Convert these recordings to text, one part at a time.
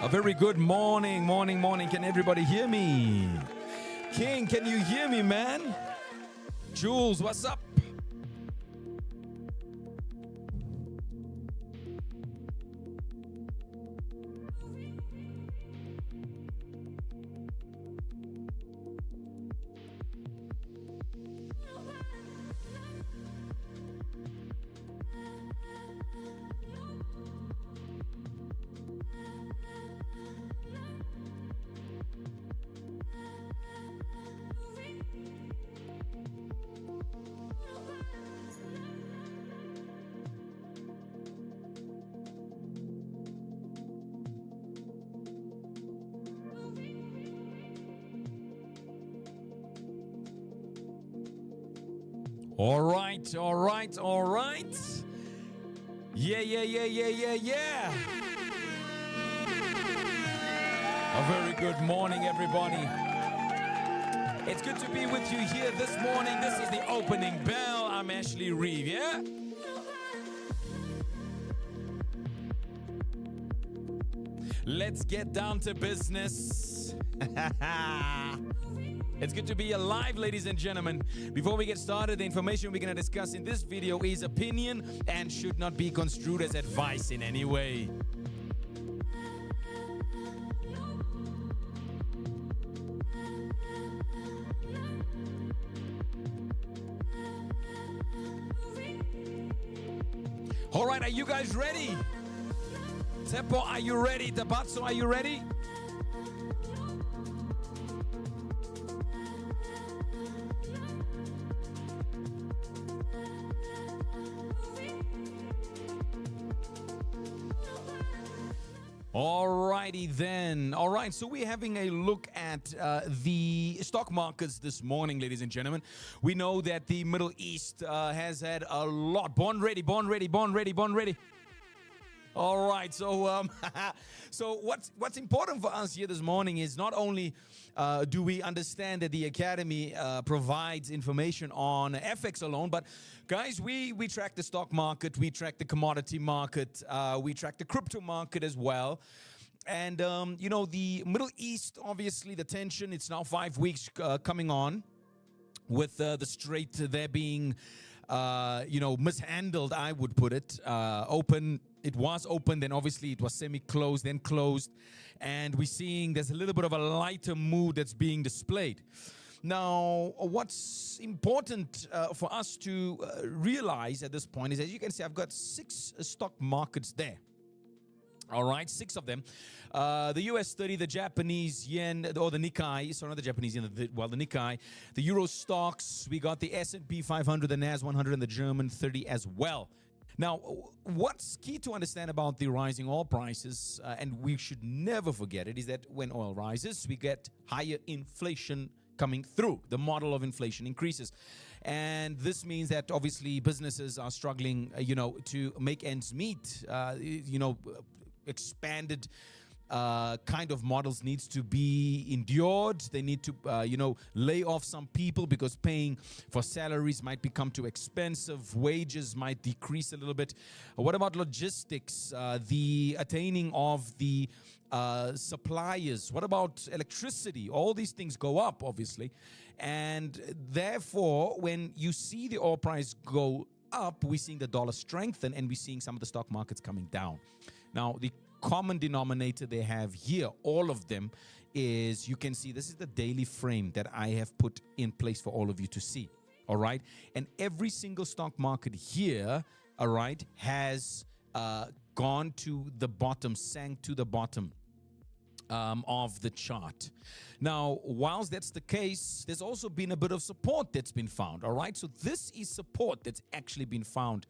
A very good morning. Can everybody hear me? King, can you hear me, man? Jules, what's up? All right. Yeah. A very good morning, everybody. It's good to be with you here this morning. This is the opening bell. I'm Ashley Reeve, yeah? Let's get down to business. It's good to be alive, ladies and gentlemen. Before we get started, the information we're going to discuss in this video is opinion and should not be construed as advice in any way. All right, are you guys ready? Tshepo, are you ready? Tabatso, are you ready? Alrighty then. All right, so we're having a look at the stock markets this morning, ladies and gentlemen. We know that the Middle East has had a lot. Born ready. All right, so so what's important for us here this morning is not only do we understand that the Academy provides information on FX alone, but guys, we track the stock market, we track the commodity market, we track the crypto market as well. And, you know, the Middle East, obviously the tension, it's now 5 weeks coming on with the Strait there being, you know, mishandled, I would put it. It was open, then obviously it was semi-closed, then closed. And we're seeing there's a little bit of a lighter mood that's being displayed. Now, what's important for us to realize at this point is, as you can see, I've got 6 stock markets there. All right, 6 of them. The US 30, the Japanese yen, or the Nikkei, sorry, not the Japanese yen, the Nikkei, the Euro stocks, we got the S&P 500, the NAS 100, and the German 30 as well. Now, what's key to understand about the rising oil prices, and we should never forget it, is that when oil rises, we get higher inflation coming through. The model of inflation increases. And this means that obviously businesses are struggling, you know, to make ends meet. You know, expanded kind of models needs to be endured. They need to, you know, lay off some people because paying for salaries might become too expensive. Wages might decrease a little bit. What about logistics? The attaining of the suppliers? What about electricity? All these things go up, obviously. And therefore, when you see the oil price go up, we're seeing the dollar strengthen and we're seeing some of the stock markets coming down. Now, the common denominator they have here, all of them, is you can see this is the daily frame that I have put in place for all of you to see. All right. And every single stock market here, all right, has gone to the bottom, sank to the bottom of the chart. Now, whilst that's the case, there's also been a bit of support that's been found. All right. So this is support that's actually been found.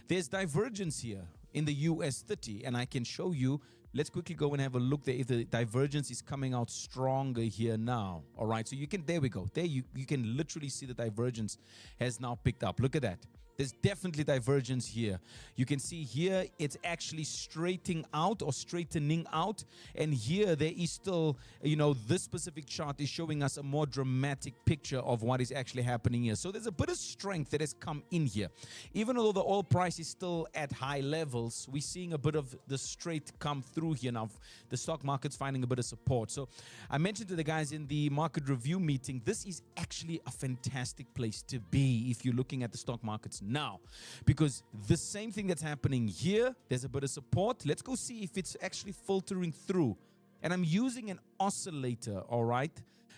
There's divergence here in the US 30, and I can show you. Let's quickly go and have a look there if the divergence is coming out stronger here now. All right, so you can, there we go. There you can literally see the divergence has now picked up. Look at that. There's definitely divergence here. You can see here it's actually straightening out or straightening out. And here there is still, this specific chart is showing us a more dramatic picture of what is actually happening here. So there's a bit of strength that has come in here. Even though the oil price is still at high levels, we're seeing a bit of the straight come through here now. The stock market's finding a bit of support. So I mentioned to the guys in the market review meeting, this is actually a fantastic place to be if you're looking at the stock markets now, because the same thing that's happening here, there's a bit of support. Let's go see if it's actually filtering through. And I'm using an oscillator, all right?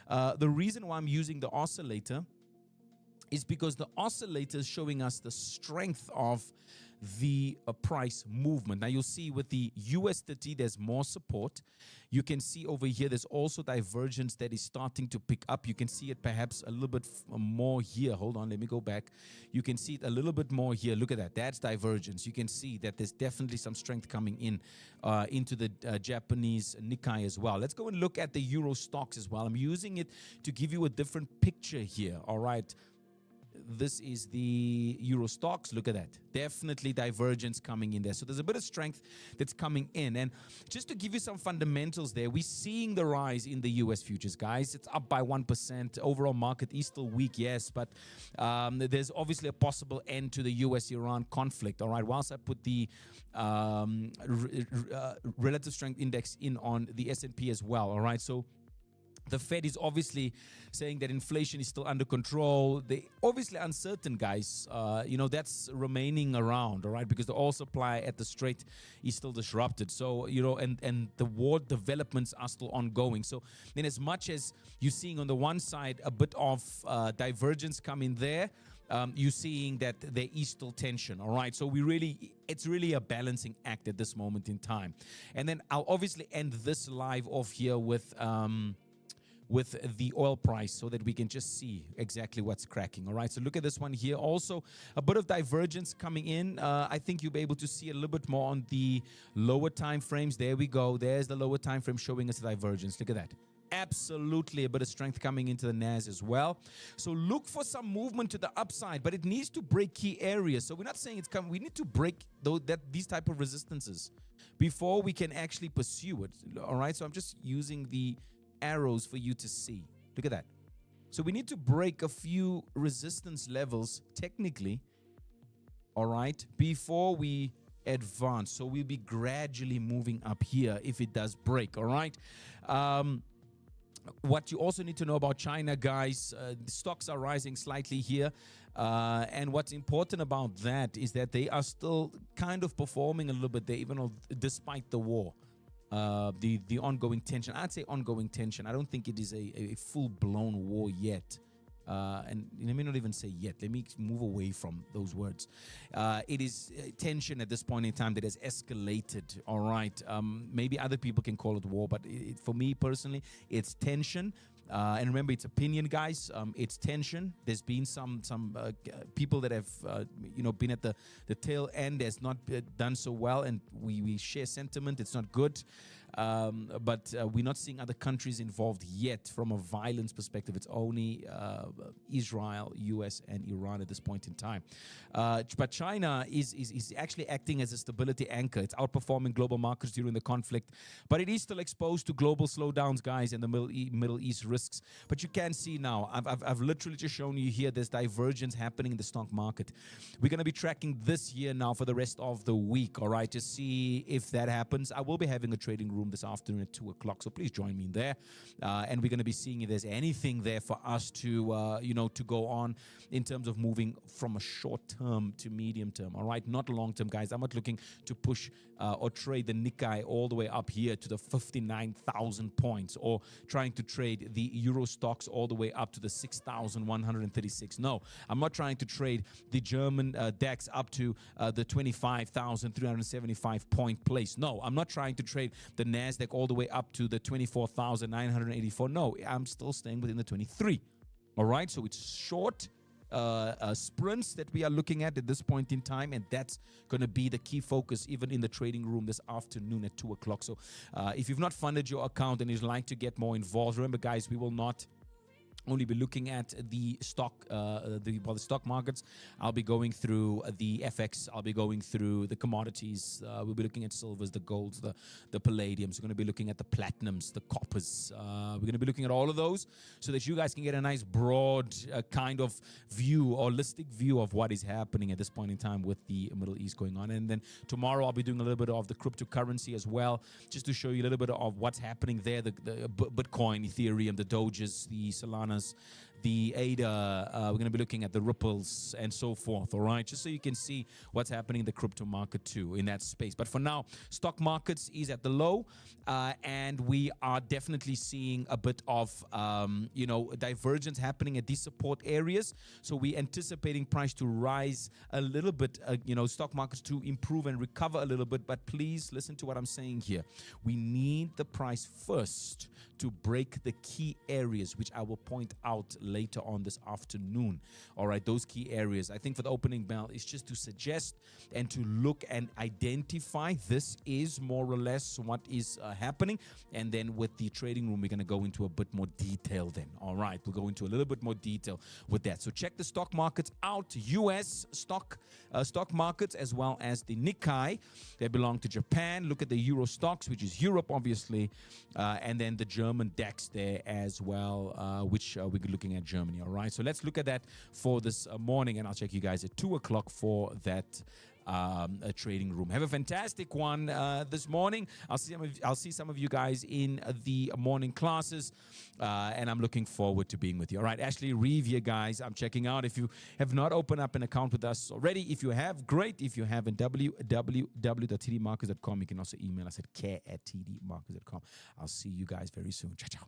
The reason why I'm using the oscillator is because the oscillator is showing us the strength of the price movement. Now you'll see with the US30 there's more support. You can see over here there's also divergence that is starting to pick up. You can see it perhaps a little bit more here. Hold on, let me go back. You can see it a little bit more here. Look at that. That's divergence. You can see that there's definitely some strength coming in into the Japanese Nikkei as well. Let's go and look at the Euro stocks as well. I'm using it to give you a different picture here. All right. This is the Euro stocks. Look at that. Definitely divergence coming in there. So there's a bit of strength that's coming in. And just to give you some fundamentals there, we're seeing the rise in the US futures, guys. It's up by 1%. Overall market is still weak, yes, but there's obviously a possible end to the US-Iran conflict. All right, whilst I put the relative strength index in on the S&P as well. All right, so the Fed is obviously saying that inflation is still under control. They obviously uncertain, guys. That's remaining around, all right, because the oil supply at the Strait is still disrupted. So, and the war developments are still ongoing. So then as much as you're seeing on the one side a bit of divergence coming there, you're seeing that there is still tension, all right? So it's really a balancing act at this moment in time. And then I'll obviously end this live off here with the oil price so that we can just see exactly what's cracking. All right, so look at this one here. Also, a bit of divergence coming in. I think you'll be able to see a little bit more on the lower time frames. There we go. There's the lower time frame showing us the divergence. Look at that. Absolutely a bit of strength coming into the NAS as well. So look for some movement to the upside, but it needs to break key areas. So we're not saying it's coming. We need to break these type of resistances before we can actually pursue it. All right, so I'm just using the arrows for you to see. Look at that. So we need to break a few resistance levels technically, all right, before we advance. So we'll be gradually moving up here if it does break, all right. What you also need to know about China, guys, the stocks are rising slightly here, and what's important about that is that they are still kind of performing a little bit there, even despite the war. The ongoing tension. I'd say ongoing tension. I don't think it is a full-blown war yet. And let me not even say yet. Let me move away from those words. It is tension at this point in time that has escalated. All right. Maybe other people can call it war, but for me personally, it's tension. And remember, it's opinion, guys. It's tension. There's been some people that have been at the tail end, has not done so well, and we share sentiment. It's not good. But we're not seeing other countries involved yet from a violence perspective. It's only Israel, US, and Iran at this point in time. But China is actually acting as a stability anchor. It's outperforming global markets during the conflict, but it is still exposed to global slowdowns, guys, and the Middle East risks. But you can see now, I've literally just shown you here, there's divergence happening in the stock market. We're going to be tracking this year now for the rest of the week, all right, to see if that happens. I will be having a trading room this afternoon at 2 o'clock, so please join me in there. And we're going to be seeing if there's anything there for us to, to go on in terms of moving from a short term to medium term, all right? Not long term, guys. I'm not looking to push or trade the Nikkei all the way up here to the 59,000 points, or trying to trade the Euro stocks all the way up to the 6,136. No, I'm not trying to trade the German DAX up to the 25,375 point place. No, I'm not trying to trade the NASDAQ all the way up to the 24,984. No, I'm still staying within the 23. All right, so it's short sprints that we are looking at this point in time, and that's going to be the key focus even in the trading room this afternoon at 2 o'clock. So if you've not funded your account and you'd like to get more involved, remember, guys, we will not only be looking at the the stock markets. I'll be going through the FX. I'll be going through the commodities. We'll be looking at silvers, the golds, the palladiums. We're going to be looking at the platinums, the coppers. We're going to be looking at all of those so that you guys can get a nice broad kind of view, holistic view of what is happening at this point in time with the Middle East going on. And then tomorrow I'll be doing a little bit of the cryptocurrency as well, just to show you a little bit of what's happening there, the Bitcoin, Ethereum, the Doges, the Solanas, the ADA. We're going to be looking at the ripples and so forth, all right, just so you can see what's happening in the crypto market too in that space. But for now, stock markets is at the low, and we are definitely seeing a bit of divergence happening at these support areas. So we're anticipating price to rise a little bit, stock markets to improve and recover a little bit. But please listen to what I'm saying here. We need the price first to break the key areas, which I will point out later on this afternoon. All right, those key areas. I think for the opening bell is just to suggest and to look and identify this is more or less what is happening. And then with the trading room, we're going to go into a bit more detail then. All right, we'll go into a little bit more detail with that. So check the stock markets out, US stock markets, as well as the Nikkei. They belong to Japan. Look at the Euro stocks, which is Europe, obviously, and then the German DAX there as well, which we're looking at Germany. All right, so let's look at that for this morning, and I'll check you guys at 2 o'clock for that a trading room. Have a fantastic one this morning. I'll see some of you guys in the morning classes, and I'm looking forward to being with you. All right, Ashley Reeve here, guys. I'm checking out. If you have not opened up an account with us already, if you have, great. If you haven't, www.tdmarkets.com. You can also email us at care@tdmarkets.com. I'll see you guys very soon. Ciao, ciao.